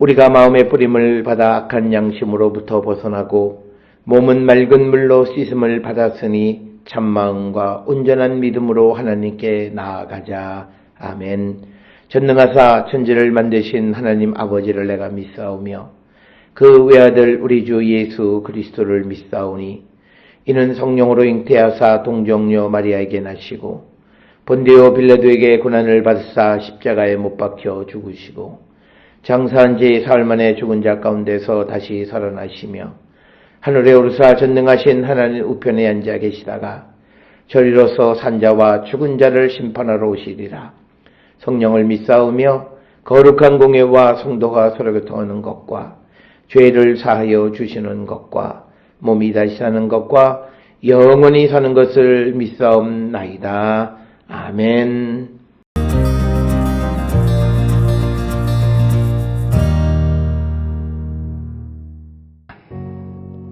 우리가 마음의 뿌림을 받아 악한 양심으로부터 벗어나고 몸은 맑은 물로 씻음을 받았으니 참마음과 온전한 믿음으로 하나님께 나아가자. 아멘. 전능하사 천지를 만드신 하나님 아버지를 내가 믿사오며 그 외아들 우리 주 예수 그리스도를 믿사오니 이는 성령으로 잉태하사 동정녀 마리아에게 나시고 본디오 빌라도에게 고난을 받으사 십자가에 못 박혀 죽으시고 장사한 지 사흘 만에 죽은 자 가운데서 다시 살아나시며 하늘에 오르사 전능하신 하나님 우편에 앉아 계시다가 저리로서 산자와 죽은 자를 심판하러 오시리라. 성령을 믿사오며 거룩한 공예와 성도가 서로 교통하는 것과 죄를 사하여 주시는 것과 몸이 다시 사는 것과 영원히 사는 것을 믿사옵나이다. 아멘.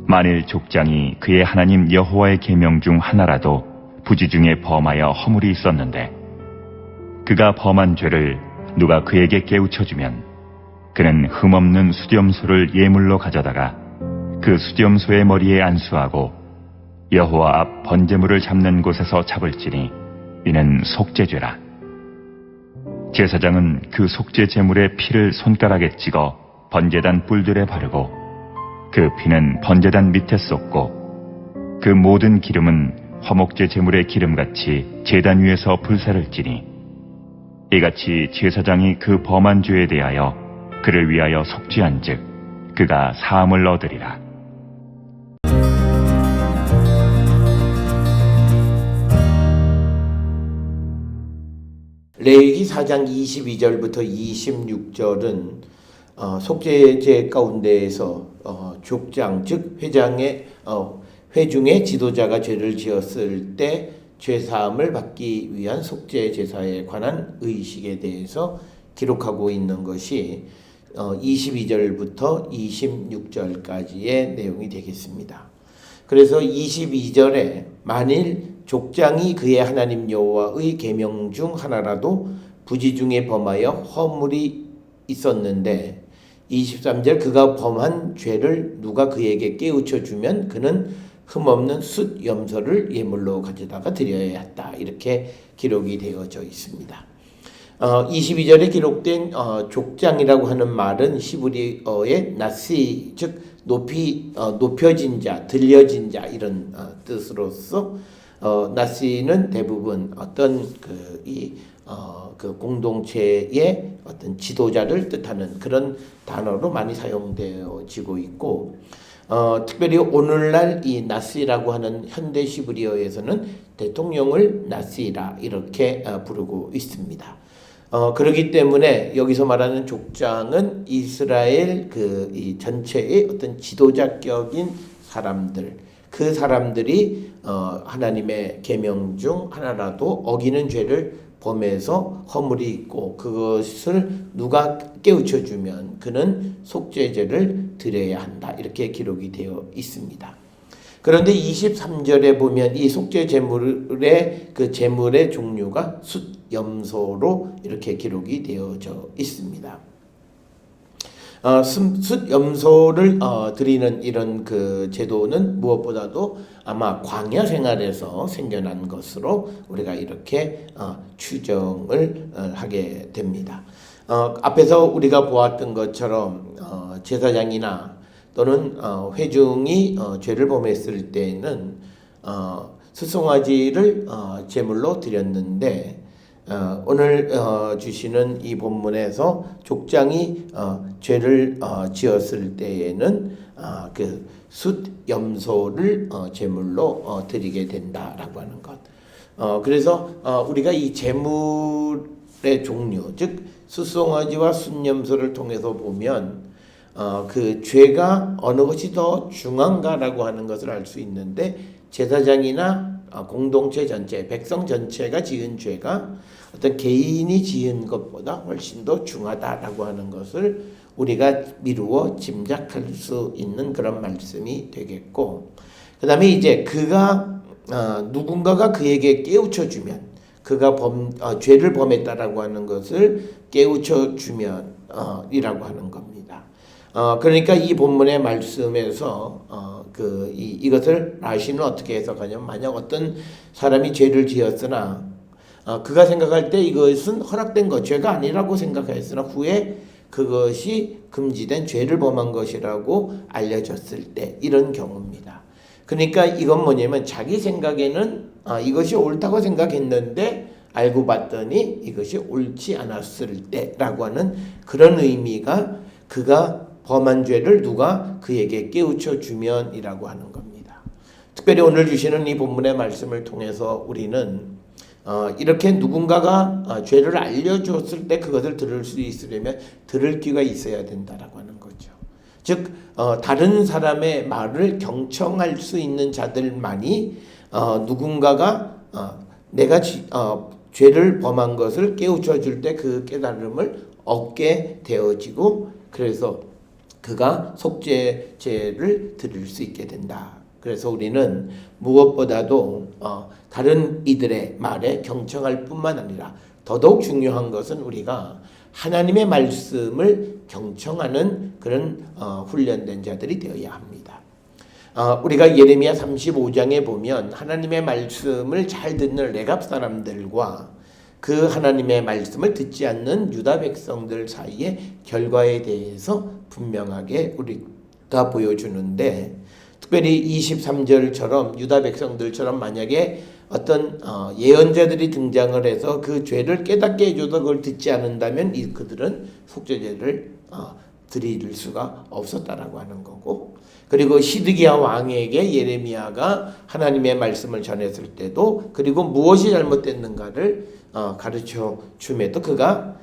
만일 족장이 그의 하나님 여호와의 계명 중 하나라도 부지 중에 범하여 허물이 있었는데 그가 범한 죄를 누가 그에게 깨우쳐주면 그는 흠없는 수염소를 예물로 가져다가 그 수염소의 머리에 안수하고 여호와 앞 번제물을 잡는 곳에서 잡을지니 이는 속죄죄라. 제사장은 그 속죄 제물의 피를 손가락에 찍어 번제단 뿔들에 바르고 그 피는 번제단 밑에 쏟고 그 모든 기름은 화목제 제물의 기름같이 제단 위에서 불사를 지니 이같이 제사장이 그 범한 죄에 대하여 그를 위하여 속죄한즉 그가 사함을 얻으리라. 레위기 4장 22절부터 26절은 속죄제 가운데에서 족장 즉 회중의 지도자가 죄를 지었을 때 죄사함을 받기 위한 속죄 제사에 관한 의식에 대해서 기록하고 있는 것이 22절부터 26절까지의 내용이 되겠습니다. 그래서 22절에 만일 족장이 그의 하나님 여호와의 계명 중 하나라도 부지 중에 범하여 허물이 있었는데 23절 그가 범한 죄를 누가 그에게 깨우쳐 주면 그는 흠없는 숫염소를 예물로 가져다가 드려야 했다. 이렇게 기록이 되어져 있습니다. 22절에 기록된 족장이라고 하는 말은 히브리어의 나시 즉 높여진 자, 들려진 자 이런 뜻으로서 나시는 대부분 어떤 그 공동체의 어떤 지도자를 뜻하는 그런 단어로 많이 사용되어지고 있고 특별히 오늘날 이 나시라고 하는 현대 히브리어에서는 대통령을 나시라 이렇게 부르고 있습니다. 그렇기 때문에 여기서 말하는 족장은 이스라엘 이 전체의 어떤 지도자격인 사람들, 그 사람들이 하나님의 계명 중 하나라도 어기는 죄를 범해서 허물이 있고 그것을 누가 깨우쳐 주면 그는 속죄제를 드려야 한다. 이렇게 기록이 되어 있습니다. 그런데 23절에 보면 이 속죄 제물의 그 제물의 종류가 숫염소로 이렇게 기록이 되어져 있습니다. 숫염소를 드리는 이런 그 제도는 무엇보다도 아마 광야 생활에서 생겨난 것으로 우리가 이렇게 추정을 하게 됩니다. 앞에서 우리가 보았던 것처럼 제사장이나 또는 회중이 죄를 범했을 때는 수송아지를 제물로 드렸는데 오늘 주시는 이 본문에서 족장이 죄를 지었을 때에는 그 숫염소를 제물로 드리게 된다라고 하는 것. 그래서 우리가 이 제물의 종류 즉 수송아지와 숫염소를 통해서 보면 그 죄가 어느 것이 더 중한가라고 하는 것을 알 수 있는데 제사장이나 공동체 전체, 백성 전체가 지은 죄가 어떤 개인이 지은 것보다 훨씬 더 중하다라고 하는 것을 우리가 미루어 짐작할 수 있는 그런 말씀이 되겠고, 그 다음에 이제 그가 누군가가 그에게 깨우쳐 주면 그가 죄를 범했다라고 하는 것을 깨우쳐 주면 이라고 하는 겁니다. 그러니까 이 본문의 말씀에서 이것을 라시는 어떻게 해석하냐면, 만약 어떤 사람이 죄를 지었으나 그가 생각할 때 이것은 허락된 것, 죄가 아니라고 생각했으나 후에 그것이 금지된 죄를 범한 것이라고 알려졌을 때, 이런 경우입니다. 그러니까 이건 뭐냐면 자기 생각에는 이것이 옳다고 생각했는데 알고 봤더니 이것이 옳지 않았을 때라고 하는 그런 의미가, 그가 범한 죄를 누가 그에게 깨우쳐 주면이라고 하는 겁니다. 특별히 오늘 주시는 이 본문의 말씀을 통해서 우리는 이렇게 누군가가 죄를 알려줬을 때 그것을 들을 수 있으려면 들을 귀가 있어야 된다라고 하는 거죠. 즉 다른 사람의 말을 경청할 수 있는 자들만이 누군가가 내가 죄를 범한 것을 깨우쳐 줄 때 그 깨달음을 얻게 되어지고, 그래서 그가 속죄죄를 드릴 수 있게 된다. 그래서 우리는 무엇보다도 다른 이들의 말에 경청할 뿐만 아니라 더더욱 중요한 것은 우리가 하나님의 말씀을 경청하는 그런 훈련된 자들이 되어야 합니다. 우리가 예레미야 35장에 보면 하나님의 말씀을 잘 듣는 레갑 사람들과 그 하나님의 말씀을 듣지 않는 유다 백성들 사이의 결과에 대해서 분명하게 우리가 보여주는데, 특별히 23절처럼 유다 백성들처럼 만약에 어떤 예언자들이 등장을 해서 그 죄를 깨닫게 해줘도 그걸 듣지 않는다면 그들은 속죄죄를 드릴 수가 없었다라고 하는 거고, 그리고 시드기야 왕에게 예레미야가 하나님의 말씀을 전했을 때도, 그리고 무엇이 잘못됐는가를 가르쳐 줌에도 그가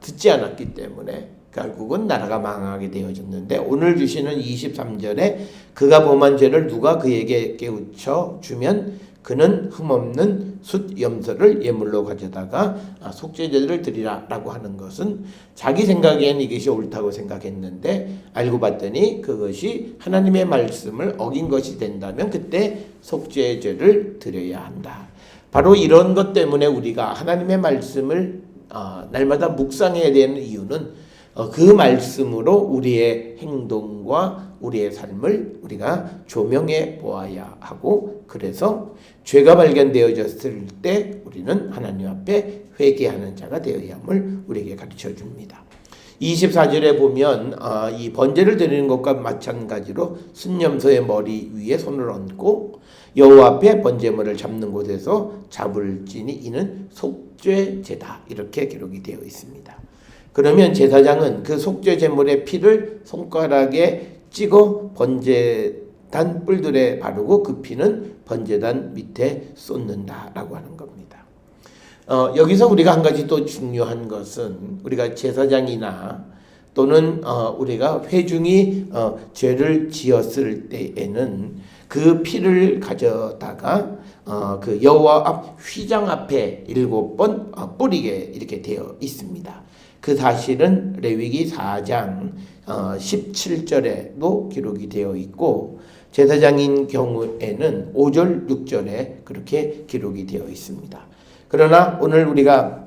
듣지 않았기 때문에 결국은 나라가 망하게 되어졌는데, 오늘 주시는 23절에 그가 범한 죄를 누가 그에게 깨우쳐 주면 그는 흠없는 숫 염소를 예물로 가져다가 속죄제를 드리라 라고 하는 것은 자기 생각엔 이것이 옳다고 생각했는데 알고 봤더니 그것이 하나님의 말씀을 어긴 것이 된다면 그때 속죄제를 드려야 한다. 바로 이런 것 때문에 우리가 하나님의 말씀을 날마다 묵상해야 되는 이유는 그 말씀으로 우리의 행동과 우리의 삶을 우리가 조명해 보아야 하고, 그래서 죄가 발견되어졌을 때 우리는 하나님 앞에 회개하는 자가 되어야 함을 우리에게 가르쳐 줍니다. 24절에 보면 이 번제를 드리는 것과 마찬가지로 순염소의 머리 위에 손을 얹고 여호와 앞에 번제물을 잡는 곳에서 잡을지니 이는 속죄제다, 이렇게 기록이 되어 있습니다. 그러면 제사장은 그 속죄제물의 피를 손가락에 찍어 번제단 뿔들에 바르고 그 피는 번제단 밑에 쏟는다라고 하는 겁니다. 여기서 우리가 한 가지 또 중요한 것은, 우리가 제사장이나 또는 우리가 회중이 죄를 지었을 때에는 그 피를 가져다가 그 여호와 앞 휘장 앞에 7번 뿌리게 이렇게 되어 있습니다. 그 사실은 레위기 4장 17절에도 기록이 되어 있고, 제사장인 경우에는 5절 6절에 그렇게 기록이 되어 있습니다. 그러나 오늘 우리가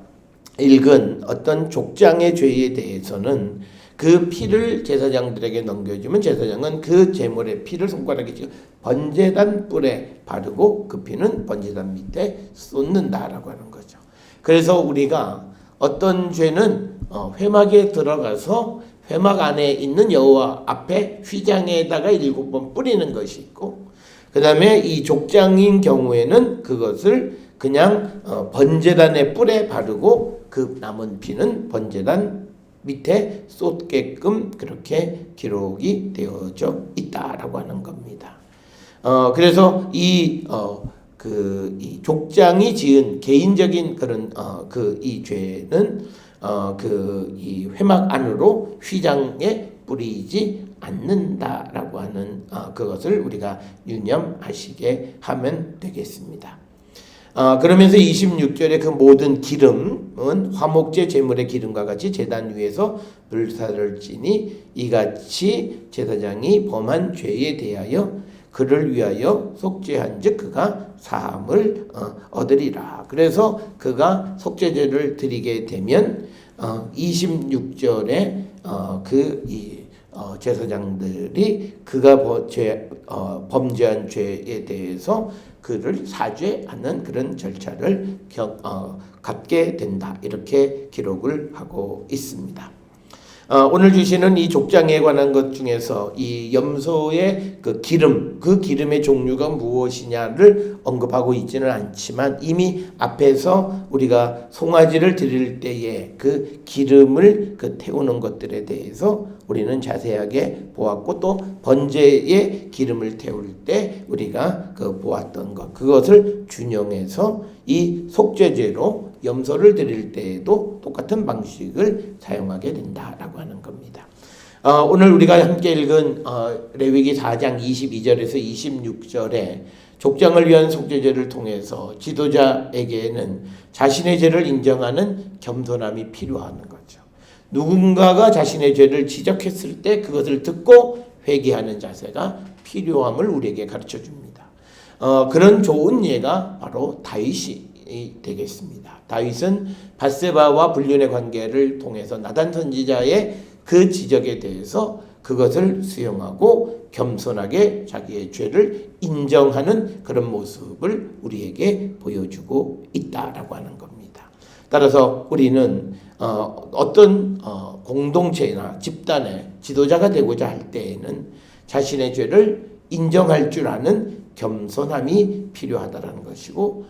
읽은 어떤 족장의 죄에 대해서는 그 피를 제사장들에게 넘겨주면 제사장은 그 제물의 피를 손가락에 쥐어 번제단 뿔에 바르고 그 피는 번제단 밑에 쏟는다라고 하는 거죠. 그래서 우리가 어떤 죄는 회막에 들어가서 회막 안에 있는 여호와 앞에 휘장에다가 7번 뿌리는 것이 있고, 그 다음에 이 족장인 경우에는 그것을 그냥 번제단의 뿔에 바르고 그 남은 피는 번제단 밑에 쏟게끔 그렇게 기록이 되어져 있다라고 하는 겁니다. 그래서 이 족장이 지은 개인적인 그런 이 죄는 이 회막 안으로 휘장에 뿌리지 않는다라고 하는 그것을 우리가 유념하시게 하면 되겠습니다. 그러면서 26절에 그 모든 기름은 화목제 제물의 기름과 같이 제단 위에서 불사를 지니 이같이 제사장이 범한 죄에 대하여 그를 위하여 속죄한즉 그가 사함을 얻으리라. 그래서 그가 속죄제를 드리게 되면 26절에 제사장들이 그가 범죄한 죄에 대해서 그를 사죄하는 그런 절차를 갖게 된다. 이렇게 기록을 하고 있습니다. 오늘 주시는 이 족장에 관한 것 중에서 이 염소의 그 기름의 종류가 무엇이냐를 언급하고 있지는 않지만 이미 앞에서 우리가 송아지를 드릴 때에 그 기름을 태우는 것들에 대해서 우리는 자세하게 보았고, 또 번제에 기름을 태울 때 우리가 보았던 것, 그것을 준용해서 이 속죄제로 염소를 드릴 때에도 똑같은 방식을 사용하게 된다라고 하는 겁니다. 오늘 우리가 함께 읽은 레위기 4장 22절에서 26절에 족장을 위한 속죄제를 통해서 지도자에게는 자신의 죄를 인정하는 겸손함이 필요한 거죠. 누군가가 자신의 죄를 지적했을 때 그것을 듣고 회개하는 자세가 필요함을 우리에게 가르쳐 줍니다. 그런 좋은 예가 바로 다윗이 되겠습니다. 다윗은 밧세바와 불륜의 관계를 통해서 나단 선지자의 그 지적에 대해서 그것을 수용하고 겸손하게 자기의 죄를 인정하는 그런 모습을 우리에게 보여주고 있다라고 하는 겁니다. 따라서 우리는 어떤 공동체나 집단의 지도자가 되고자 할 때에는 자신의 죄를 인정할 줄 아는 겸손함이 필요하다는 것이고,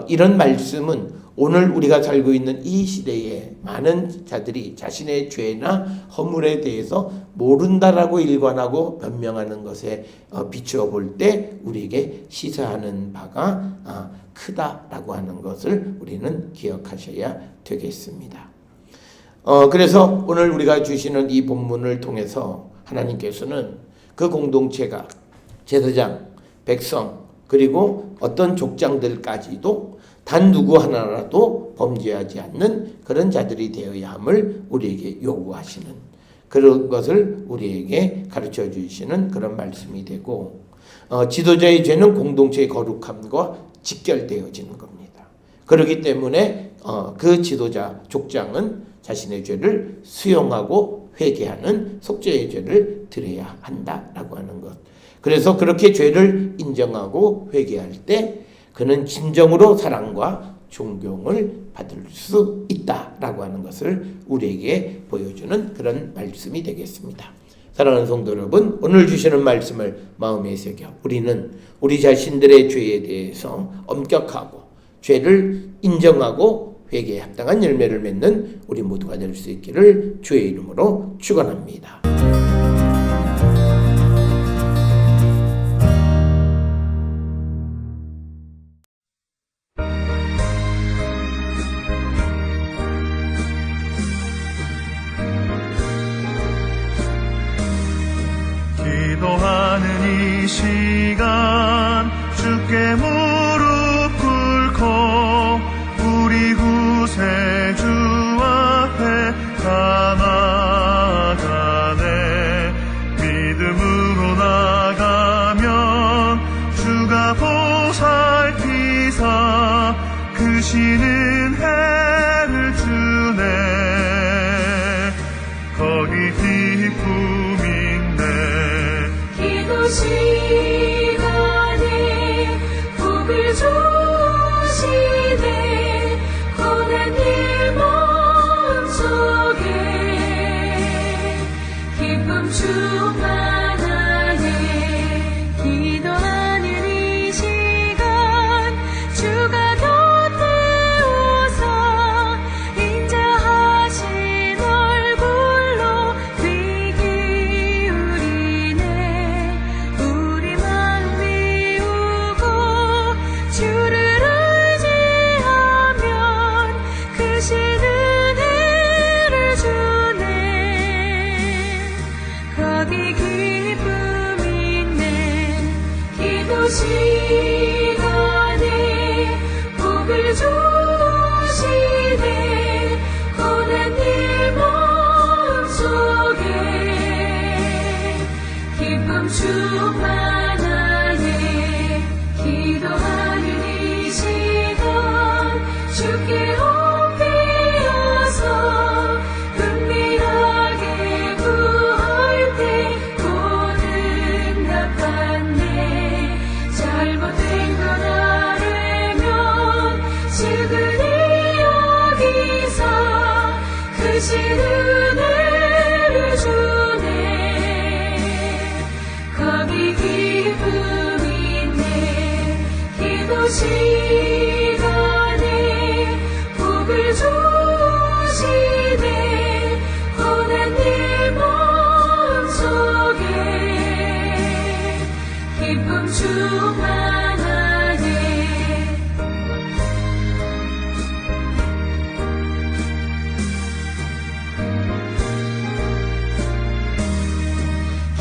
이런 말씀은 오늘 우리가 살고 있는 이 시대에 많은 자들이 자신의 죄나 허물에 대해서 모른다라고 일관하고 변명하는 것에 비추어 볼 때 우리에게 시사하는 바가 크다라고 하는 것을 우리는 기억하셔야 되겠습니다. 그래서 오늘 우리가 주시는 이 본문을 통해서 하나님께서는 그 공동체가 제사장, 백성, 그리고 어떤 족장들까지도 단 누구 하나라도 범죄하지 않는 그런 자들이 되어야 함을 우리에게 요구하시는 그런 것을 우리에게 가르쳐 주시는 그런 말씀이 되고, 지도자의 죄는 공동체의 거룩함과 직결되어지는 겁니다. 그렇기 때문에 그 지도자, 족장은 자신의 죄를 수용하고 회개하는 속죄의 죄를 드려야 한다라고 하는 것. 그래서 그렇게 죄를 인정하고 회개할 때 그는 진정으로 사랑과 존경을 받을 수 있다라고 하는 것을 우리에게 보여주는 그런 말씀이 되겠습니다. 사랑하는 성도 여러분, 오늘 주시는 말씀을 마음에 새겨 우리는 우리 자신들의 죄에 대해서 엄격하고 죄를 인정하고 회개에 합당한 열매를 맺는 우리 모두가 될 수 있기를 주의 이름으로 축원합니다. 기도하는 이 시간 주께 무릎 꿇고 우리 구세주 앞에 나아가네. 믿음으로 나가면 주가 보살피사 크신 은혜를 주네. 거기 기쁨이 기도 시간에 복을 주시네. 고난 일 몸속에 기쁨 충만하네. 기도하는 이 시간 주가 곁에 오사 인자하신 얼굴로 귀 기울이네. 우리 마음 비우고 주를 의지하면 크신 은혜를 주네. 거기 기쁨 있네. 기도 시간에 복을 주시네. 고난 일 몸속에 기쁨 충만하네. 시간에 복을 주시네 고난 내 몸속에 기쁨 충만하네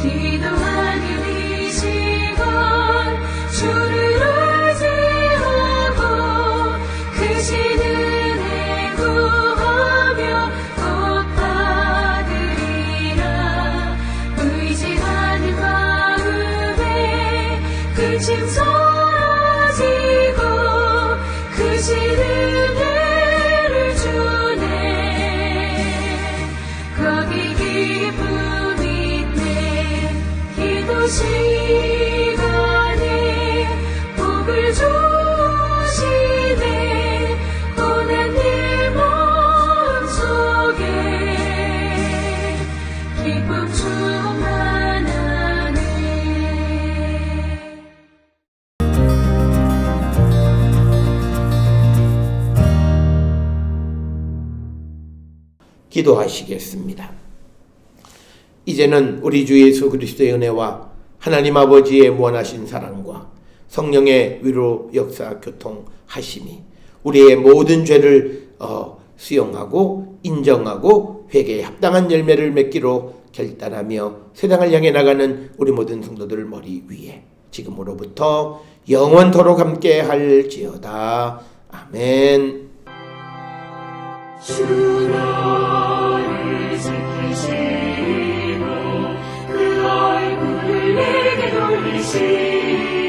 기도하는 이 시간 주를 의지하고 크신 은혜 구하며 복 받으리라 의지하는 마음에 근심 사라지고 크신 은혜를 주네 거기 기쁨이 있네 기도 시간에 복을 주시네 고난 내 몸속에 기쁨 충만하네 기도하시겠습니다. 이제는 우리 주 예수 그리스도의 은혜와 하나님 아버지의 무한하신 사랑과 성령의 위로 역사 교통하심이 우리의 모든 죄를 수용하고 인정하고 회개에 합당한 열매를 맺기로 결단하며 세상을 향해 나가는 우리 모든 성도들 머리 위에 지금으로부터 영원토록 함께 할지어다. 아멘. 주 너를 지키시고 그 얼굴을 내게 돌리시고